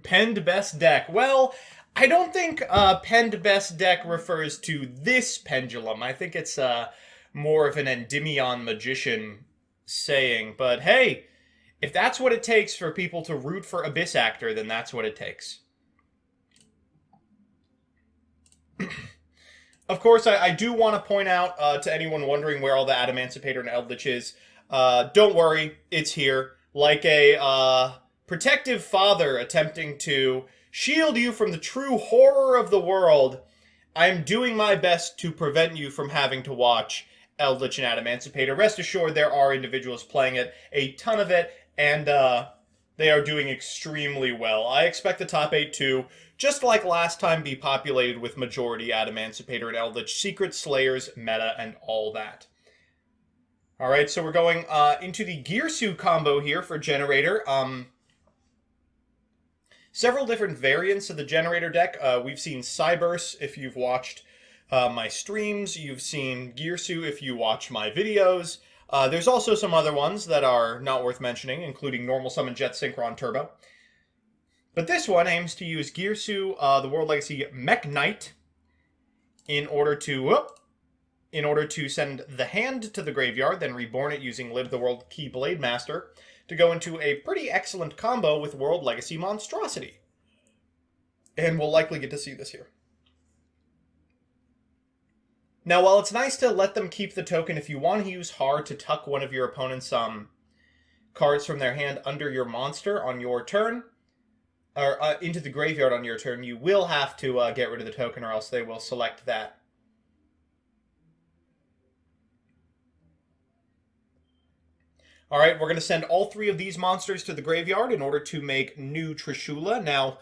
Penned best deck. Well, I don't think penned best deck refers to this pendulum. I think it's more of an Endymion magician saying. But hey, if that's what it takes for people to root for Abyss Actor, then that's what it takes. Of course, I do want to point out to anyone wondering where all the Adamancipator and Eldritch is, don't worry, it's here. Like a protective father attempting to shield you from the true horror of the world, I'm doing my best to prevent you from having to watch Eldritch and Adamancipator. Rest assured, there are individuals playing it, a ton of it, and they are doing extremely well. I expect the top 8 to, just like last time, be populated with majority Adamancipator and Eldritch, Secret Slayers, meta, and all that. Alright, so we're going into the Gearsu combo here for Generator. Several different variants of the Generator deck. We've seen Cyburst if you've watched my streams. You've seen Gearsu if you watch my videos. There's also some other ones that are not worth mentioning, including Normal Summon Jet Synchron Turbo. But this one aims to use Gearsu, the World Legacy Mech Knight, in order to send the hand to the graveyard, then reborn it using Live the World Key Blade Master, to go into a pretty excellent combo with World Legacy Monstrosity. And we'll likely get to see this here. Now, while it's nice to let them keep the token, if you want to use Har to tuck one of your opponent's cards from their hand under your monster on your turn, or into the graveyard on your turn, you will have to get rid of the token, or else they will select that. Alright, we're going to send all 3 of these monsters to the graveyard in order to make new Trishula. Now,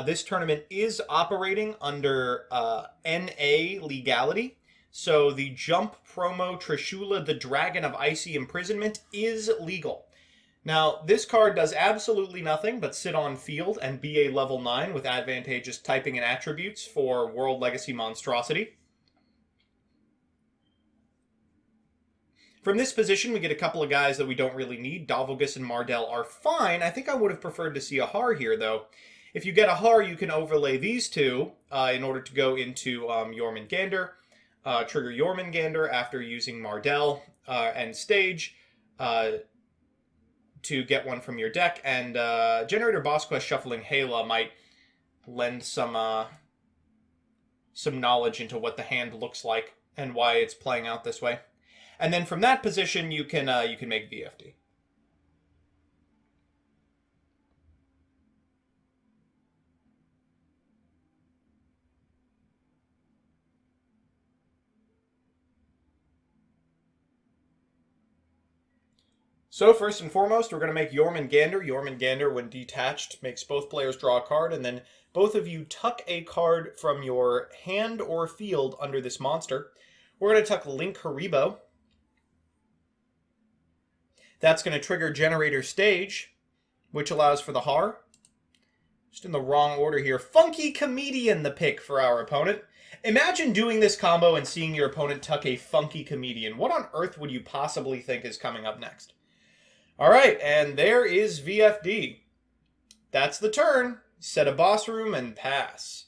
this tournament is operating under NA legality, so the jump promo Trishula, the Dragon of Icy Imprisonment, is legal. Now, this card does absolutely nothing but sit on field and be a level 9 with advantageous typing and attributes for World Legacy Monstrosity. From this position, we get a couple of guys that we don't really need. Dovulgus and Mardell are fine. I think I would have preferred to see a Har here, though. If you get a Har, you can overlay these two in order to go into Jormungandr, trigger Jormungandr after using Mardell and Stage to get one from your deck. And Generator Boss Quest shuffling Hala might lend some knowledge into what the hand looks like and why it's playing out this way. And then from that position, you can make VFD. So first and foremost, we're going to make Jormungandr. Jormungandr, when detached, makes both players draw a card, and then both of you tuck a card from your hand or field under this monster. We're going to tuck Link Haribo. That's going to trigger Generator Stage, which allows for the Har. Just in the wrong order here. Funky Comedian, the pick for our opponent. Imagine doing this combo and seeing your opponent tuck a Funky Comedian. What on earth would you possibly think is coming up next? Alright, and there is VFD. That's the turn. Set a boss room and pass.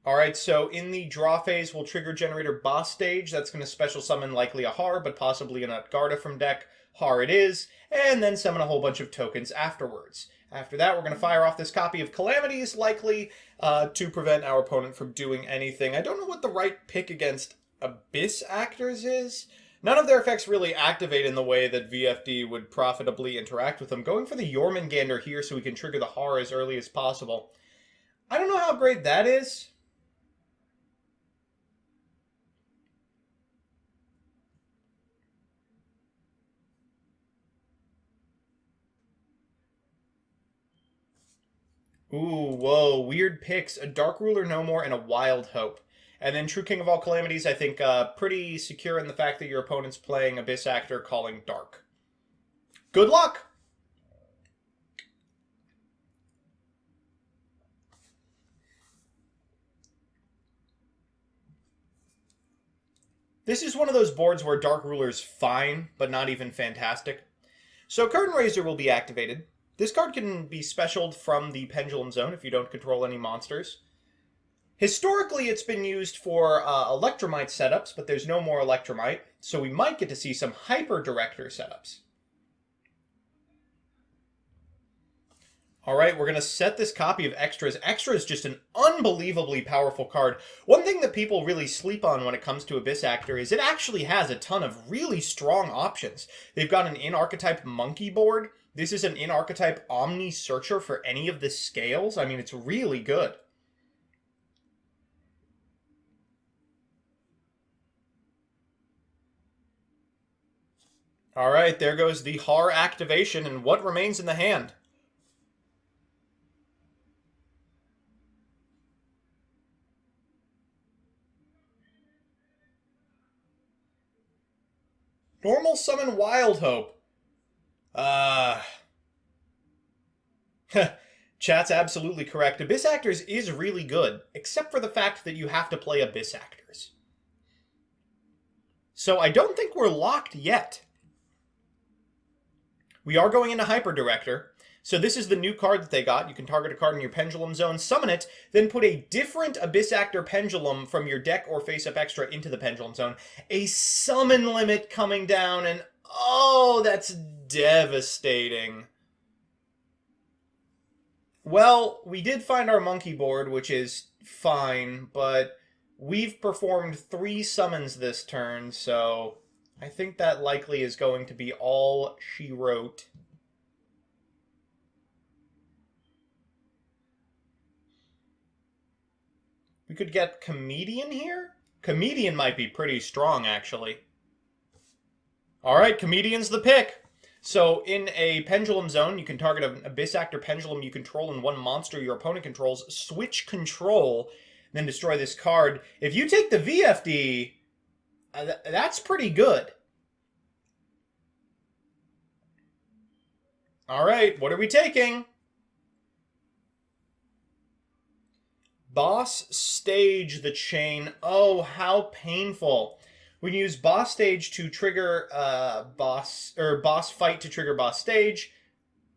Alright, so in the draw phase, we'll trigger Generator Boss Stage. That's going to special summon likely a Har, but possibly an Utgarda from deck. Har it is. And then summon a whole bunch of tokens afterwards. After that, we're going to fire off this copy of Calamities, likely to prevent our opponent from doing anything. I don't know what the right pick against Abyss Actors is. None of their effects really activate in the way that VFD would profitably interact with them. Going for the Jormungandr here so we can trigger the Har as early as possible. I don't know how great that is. Ooh, whoa, weird picks. A Dark Ruler No More and a Wild Hope. And then True King of All Calamities, I think pretty secure in the fact that your opponent's playing Abyss Actor calling Dark. Good luck! This is one of those boards where Dark Ruler's fine, but not even fantastic. So Curtain Raiser will be activated. This card can be specialed from the Pendulum Zone if you don't control any monsters. Historically, it's been used for Electromite setups, but there's no more Electromite, so we might get to see some Hyper Director setups. Alright, we're going to set this copy of Extras. Extra is just an unbelievably powerful card. One thing that people really sleep on when it comes to Abyss Actor is it actually has a ton of really strong options. They've got an in-archetype Monkey board. This is an in-archetype Omni Searcher for any of the scales. I mean, it's really good. Alright, there goes the Har activation, and what remains in the hand? Normal summon Wild Hope. Chat's absolutely correct. Abyss Actors is really good, except for the fact that you have to play Abyss Actors. So I don't think we're locked yet. We are going into Hyper Director. So this is the new card that they got. You can target a card in your Pendulum Zone, summon it, then put a different Abyss Actor Pendulum from your deck or face-up extra into the Pendulum Zone. A summon limit coming down, and oh, that's devastating. Well, we did find our monkey board, which is fine, but we've performed 3 summons this turn, so I think that likely is going to be all she wrote. We could get Comedian here? Comedian might be pretty strong, actually. Alright, Comedian's the pick. So, in a Pendulum Zone, you can target an Abyss Actor Pendulum you control and one monster your opponent controls, switch control, then destroy this card. If you take the VFD, that's pretty good. Alright, what are we taking? Boss Stage the Chain. Oh, how painful. We can use Boss Stage to trigger Boss Fight to trigger Boss Stage.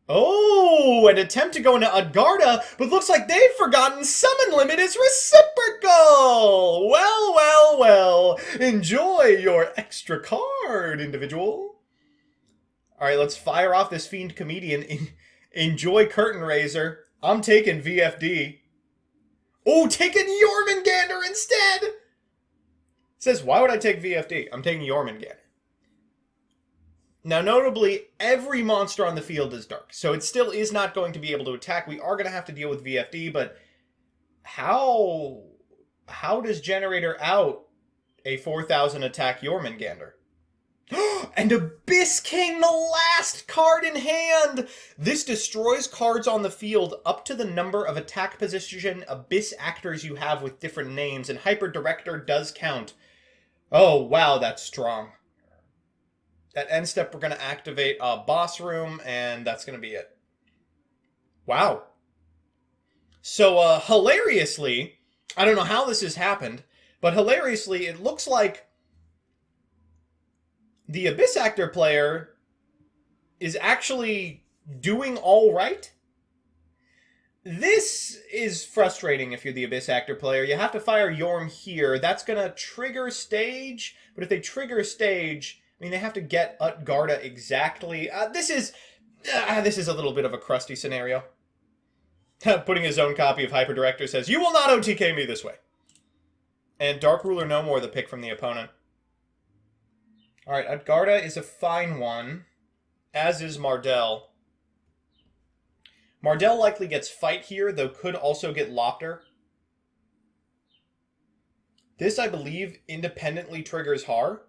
Oh, an attempt to go into Udgarda, but looks like they've forgotten Summon Limit is reciprocal! Well, well, well. Enjoy your extra card, individual. Alright, let's fire off this Fiend Comedian. Enjoy Curtain Raiser. I'm taking VFD. Oh, taking Jormungandr instead! It says, why would I take VFD? I'm taking Jormungandr. Now, notably, every monster on the field is dark, so it still is not going to be able to attack. We are going to have to deal with VFD, but how does Generator out a 4,000 attack Jormungandr? And Abyss King, the last card in hand! This destroys cards on the field up to the number of attack position Abyss Actors you have with different names, and Hyper Director does count. Oh, wow, that's strong. At end step, we're going to activate Boss Room, and that's going to be it. Wow. So, hilariously, I don't know how this has happened, but hilariously, it looks like the Abyss Actor player is actually doing all right. This is frustrating if you're the Abyss Actor player. You have to fire Yorm here. That's going to trigger stage, but if they trigger stage, I mean, they have to get Utgarda exactly. This is a little bit of a crusty scenario. Putting his own copy of Hyper Director says, "You will not OTK me this way." And Dark Ruler no more the pick from the opponent. Alright, Utgarda is a fine one, as is Mardell. Mardell likely gets Fight here, though could also get Lopter. This, I believe, independently triggers Har.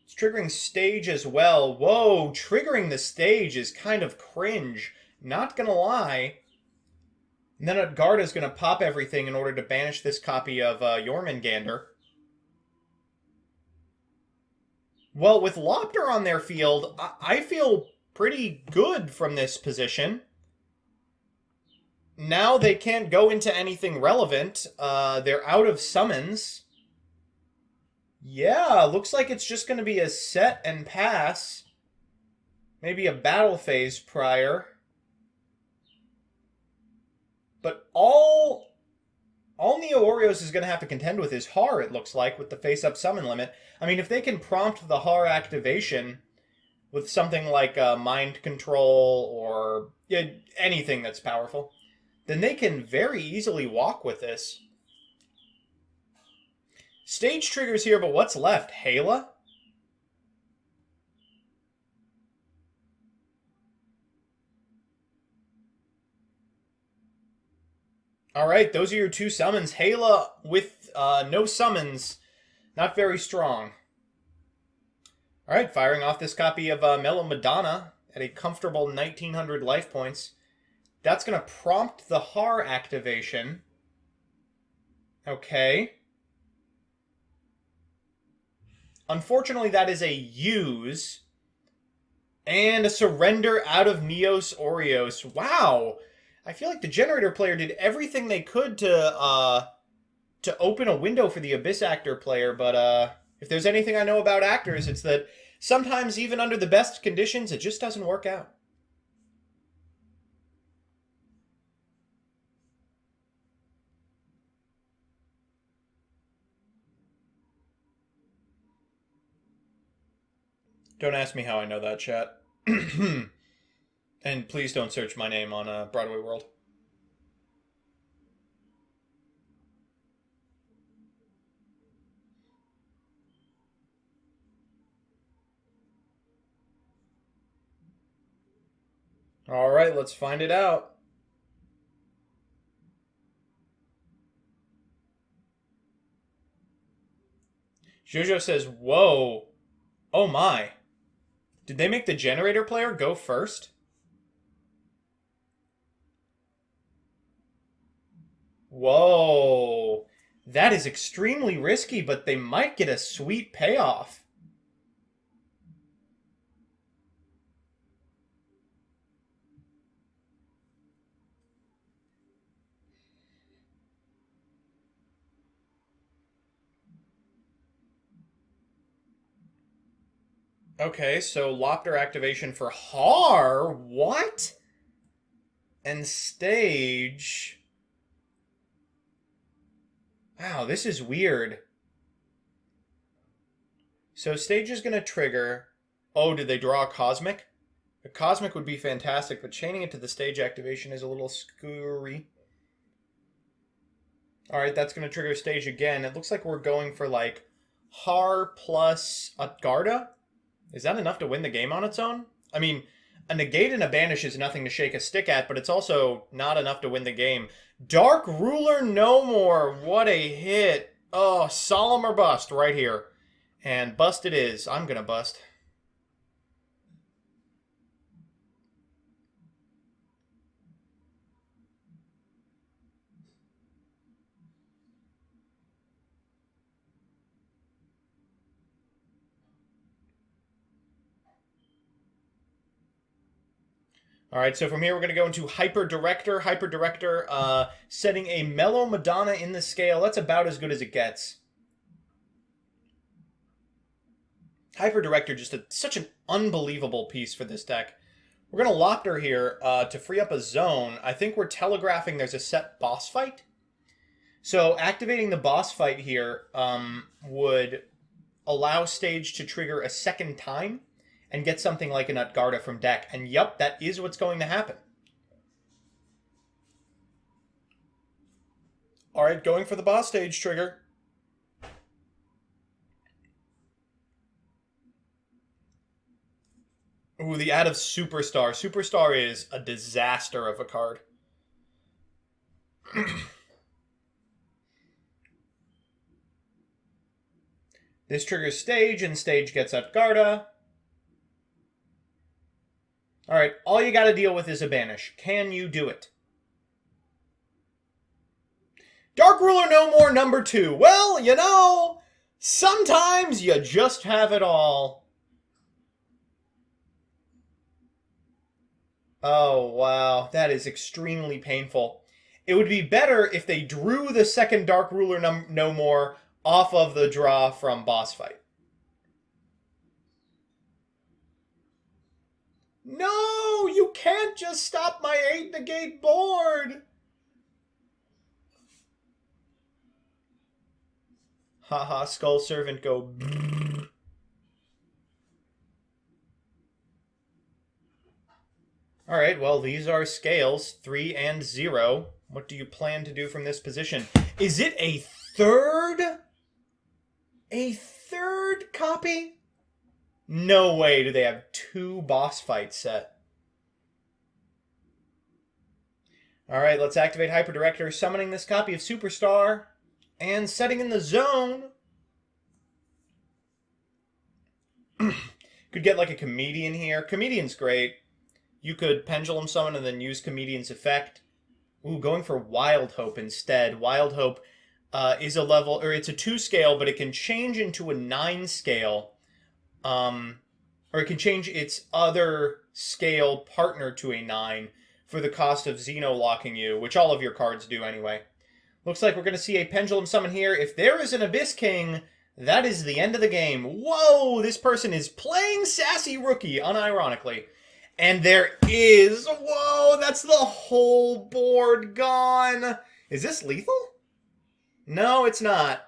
It's triggering Stage as well. Whoa, triggering the Stage is kind of cringe. Not gonna lie. And then Utgarda is going to pop everything in order to banish this copy of Jormungandr. Well, with Lopter on their field, I feel pretty good from this position. now they can't go into anything relevant. They're out of summons. Yeah, looks like it's just going to be a set and pass. Maybe a battle phase prior. But all Neo Oreos is going to have to contend with is Har, it looks like, with the face-up summon limit. I mean, if they can prompt the Har activation with something like Mind Control or anything that's powerful, then they can very easily walk with this. Stage triggers here, but what's left? Hala? Alright, those are your two summons. Hala with no summons. Not very strong. Alright, firing off this copy of Mellow Madonna at a comfortable 1900 life points. That's going to prompt the Har activation. Okay. Unfortunately, that is a use. And a surrender out of Neos Oreos. Wow! I feel like the Generator player did everything they could to open a window for the Abyss Actor player, but if there's anything I know about actors, it's that sometimes even under the best conditions, it just doesn't work out. Don't ask me how I know that, chat. And please don't search my name on Broadway World. All right, let's find it out. Jojo says, whoa. Oh my. Did they make the Generator player go first? Whoa. That is extremely risky, but they might get a sweet payoff. Okay, so Lopter activation for Har? What? And stage... Wow, this is weird. So stage is going to trigger... Oh, did they draw a Cosmic? A Cosmic would be fantastic, but chaining it to the stage activation is a little screwy. Alright, that's going to trigger stage again. It looks like we're going for, like, Har plus Utgarda? Is that enough to win the game on its own? I mean, a negate and a banish is nothing to shake a stick at, but it's also not enough to win the game. Dark Ruler no more. What a hit. Oh, solemn or bust right here. And bust it is. I'm going to bust. All right, so from here we're going to go into Hyper Director. Hyper Director setting a Mellow Madonna in the scale. That's about as good as it gets. Hyper Director, just such an unbelievable piece for this deck. We're going to Lopter here to free up a zone. I think we're telegraphing there's a set boss fight. So activating the boss fight here would allow stage to trigger a second time and get something like an Utgarda from deck. And yup, that is what's going to happen. Alright, going for the boss stage trigger. Ooh, the ad of Superstar. Superstar is a disaster of a card. This triggers stage, and stage gets Utgarda. Alright, all you gotta deal with is a banish. Can you do it? Dark Ruler no more, number 2. Well, you know, sometimes you just have it all. Oh, wow. That is extremely painful. It would be better if they drew the second Dark Ruler no more off of the draw from boss fight. No, you can't just stop my 8 negate board. Haha, Skull Servant go. Alright, well, these are scales, 3 and 0. What do you plan to do from this position? Is it a third? A third copy? No way do they have 2 boss fights set. Alright, let's activate Hyper Director, summoning this copy of Superstar, and setting in the zone. Could get like a Comedian here. Comedian's great. You could Pendulum Summon and then use Comedian's effect. Ooh, going for Wild Hope instead. Wild Hope is a level, or it's a 2 scale, but it can change into a 9 scale. Or it can change its other scale partner to a 9 for the cost of Xeno locking you, which all of your cards do anyway. Looks like we're going to see a Pendulum Summon here. If there is an Abyss King, that is the end of the game. Whoa, this person is playing Sassy Rookie, unironically. And there is... Whoa, that's the whole board gone. Is this lethal? No, it's not.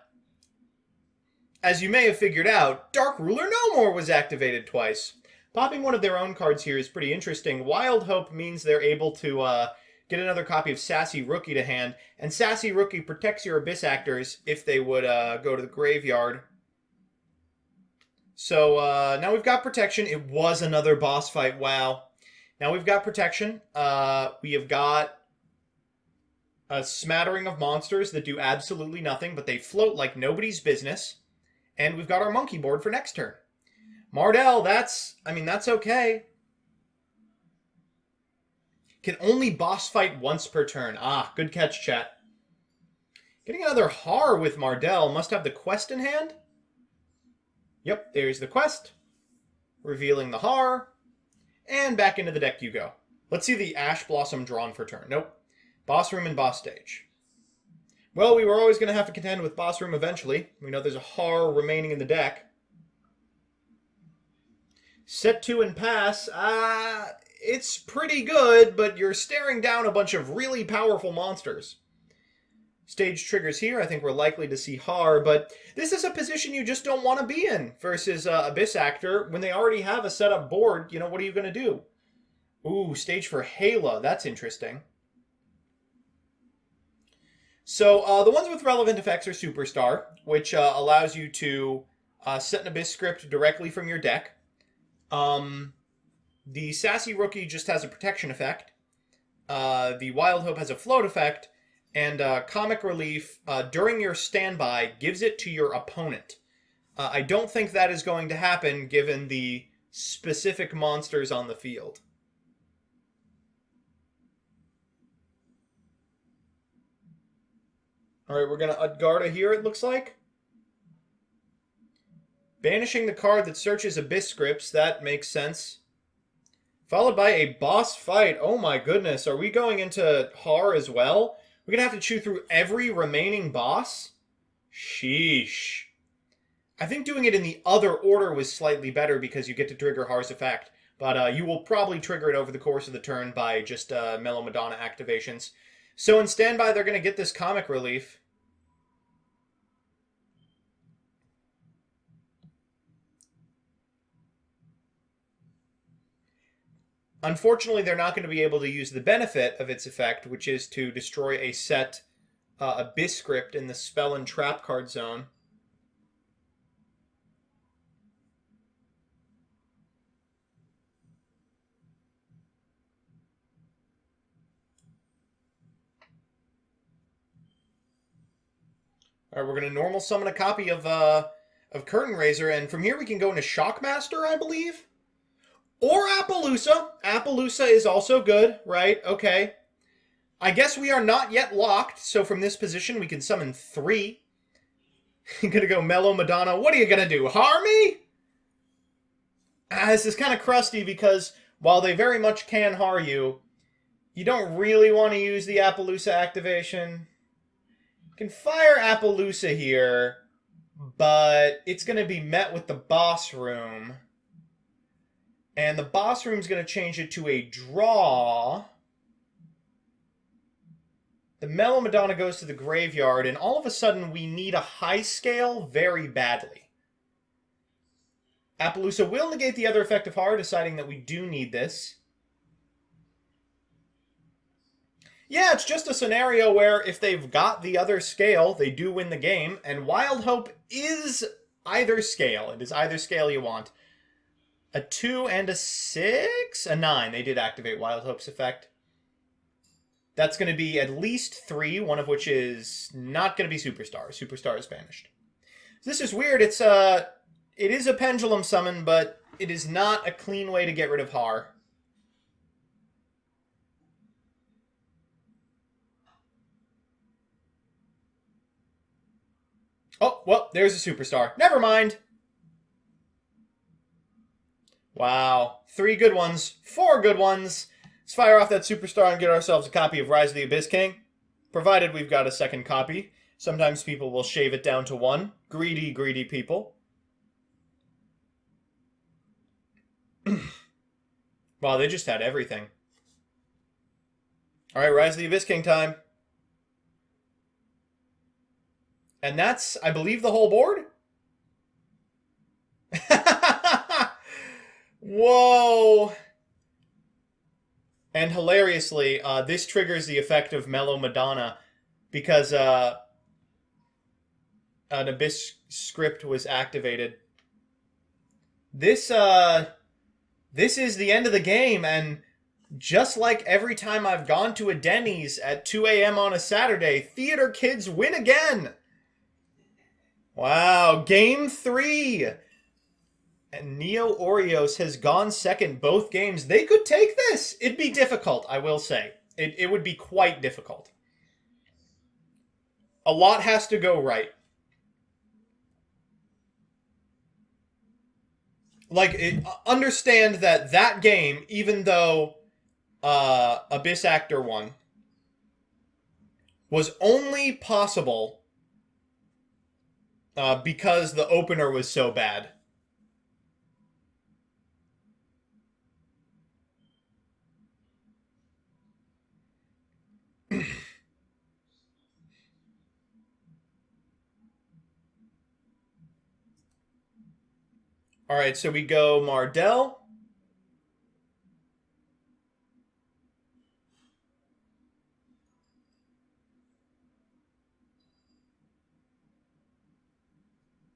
As you may have figured out, Dark Ruler No More was activated twice. Popping one of their own cards here is pretty interesting. Wild Hope means they're able to get another copy of Sassy Rookie to hand. And Sassy Rookie protects your Abyss Actors if they would go to the graveyard. So now we've got protection. It was another boss fight. Wow. Now we've got protection. We have got a smattering of monsters that do absolutely nothing, but they float like nobody's business. And we've got our monkey board for next turn. Mardell, that's okay. Can only boss fight once per turn. Ah, good catch, chat. Getting another Har with Mardell. Must have the quest in hand. Yep, there's the quest. Revealing the Har. And back into the deck you go. Let's see the Ash Blossom drawn for turn. Nope. Boss Room and Boss Stage. Well, we were always going to have to contend with Boss Room eventually. We know there's a Har remaining in the deck. Set 2 and pass. It's pretty good, but you're staring down a bunch of really powerful monsters. Stage triggers here. I think we're likely to see Har, but this is a position you just don't want to be in versus Abyss Actor. When they already have a set-up board, what are you going to do? Ooh, stage for Hela. That's interesting. So the ones with relevant effects are Superstar, which allows you to set an Abyss script directly from your deck. The Sassy Rookie just has a protection effect. The Wild Hope has a float effect. And Comic Relief, during your standby, gives it to your opponent. I don't think that is going to happen given the specific monsters on the field. Alright, we're going to Udgarda here, it looks like. Banishing the card that searches Abyss scripts, that makes sense. Followed by a boss fight. Oh my goodness, are we going into Har as well? We're going to have to chew through every remaining boss? Sheesh. I think doing it in the other order was slightly better because you get to trigger Har's effect. But you will probably trigger it over the course of the turn by just Mellow Madonna activations. So in standby, they're going to get this Comic Relief. Unfortunately, they're not going to be able to use the benefit of its effect, which is to destroy a set Abyss script in the spell and trap card zone. All right, we're going to normal summon a copy of Curtain Raiser, and from here we can go into Shockmaster, I believe? Or Appaloosa. Appaloosa is also good, right? Okay. I guess we are not yet locked, so from this position we can summon 3. You're gonna go Mellow Madonna. What are you gonna do, Har me? This is kind of crusty because while they very much can Har you, You don't really want to use the Appaloosa activation. You can fire Appaloosa here, but it's going to be met with the boss room. And the boss room's going to change it to a draw. The Mellow Madonna goes to the graveyard, and all of a sudden we need a high scale very badly. Appaloosa will negate the other effect of horror, deciding that we do need this. Yeah, it's just a scenario where if they've got the other scale, they do win the game, and Wild Hope is either scale. It is either scale you want. A 2 and a 6? A 9. They did activate Wild Hope's effect. That's going to be at least 3, one of which is not going to be Superstar. Superstar is banished. This is weird. It is a pendulum summon, but it is not a clean way to get rid of Har. Oh, well, there's a Superstar. Never mind. Wow. 3 good ones. 4 good ones. Let's fire off that Superstar and get ourselves a copy of Rise of the Abyss King. Provided we've got a second copy. Sometimes people will shave it down to 1. Greedy, greedy people. Wow, they just had everything. Alright, Rise of the Abyss King time. And that's, I believe, the whole board? Whoa! And hilariously, this triggers the effect of Mellow Madonna because an Abyss script was activated. This is the end of the game, and just like every time I've gone to a Denny's at 2 a.m. on a Saturday, theater kids win again! Wow, game 3! And Neo Oreos has gone second both games. They could take this! It'd be difficult, I will say. It would be quite difficult. A lot has to go right. Like, understand that game, even though Abyss Actor won, was only possible because the opener was so bad. Alright, so we go Mardell.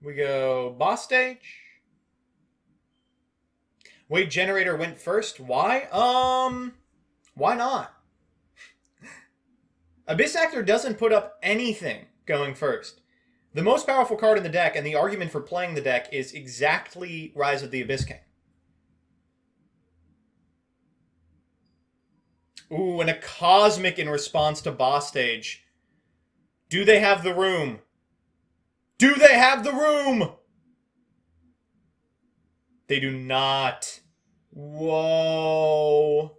We go boss stage. Wait, Generator went first? Why? Why not? Abyss Actor doesn't put up anything going first. The most powerful card in the deck, and the argument for playing the deck, is exactly Rise of the Abyss King. Ooh, and a Cosmic in response to boss stage. Do they have the room? Do they have the room? They do not. Whoa.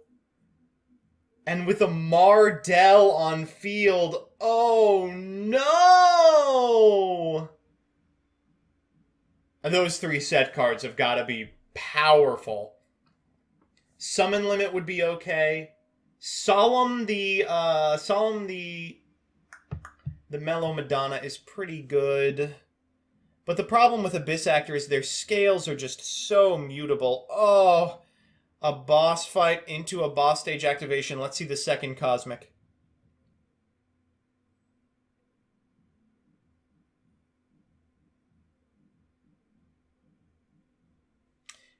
And with a Mardell on field, oh no! And those 3 set cards have got to be powerful. Summon Limit would be okay. Solemn the Mellow Madonna is pretty good. But the problem with Abyss Actor is their scales are just so mutable. Oh, a boss fight into a boss stage activation. Let's see the second Cosmic.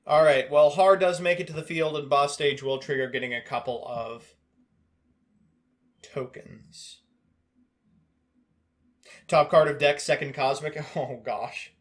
Alright, well, Har does make it to the field, and boss stage will trigger getting a couple of tokens. Top card of deck, second Cosmic. Oh, gosh.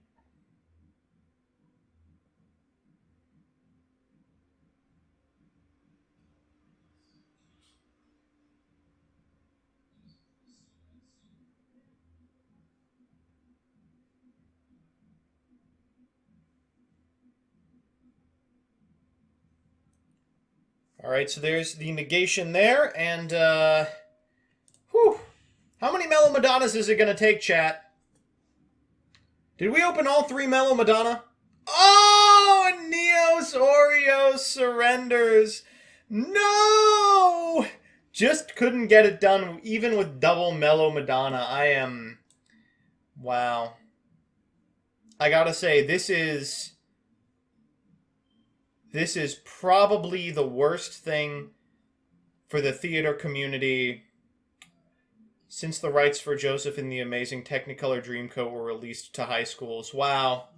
Alright, so there's the negation there, and, whew. How many Mellow Madonnas is it going to take, chat? Did we open all 3 Mellow Madonna? Oh, Neos Oreo surrenders. No! Just couldn't get it done, even with double Mellow Madonna. I am... Wow. I gotta say, this is probably the worst thing for the theater community since the rights for Joseph and the Amazing Technicolor Dreamcoat were released to high schools. Wow.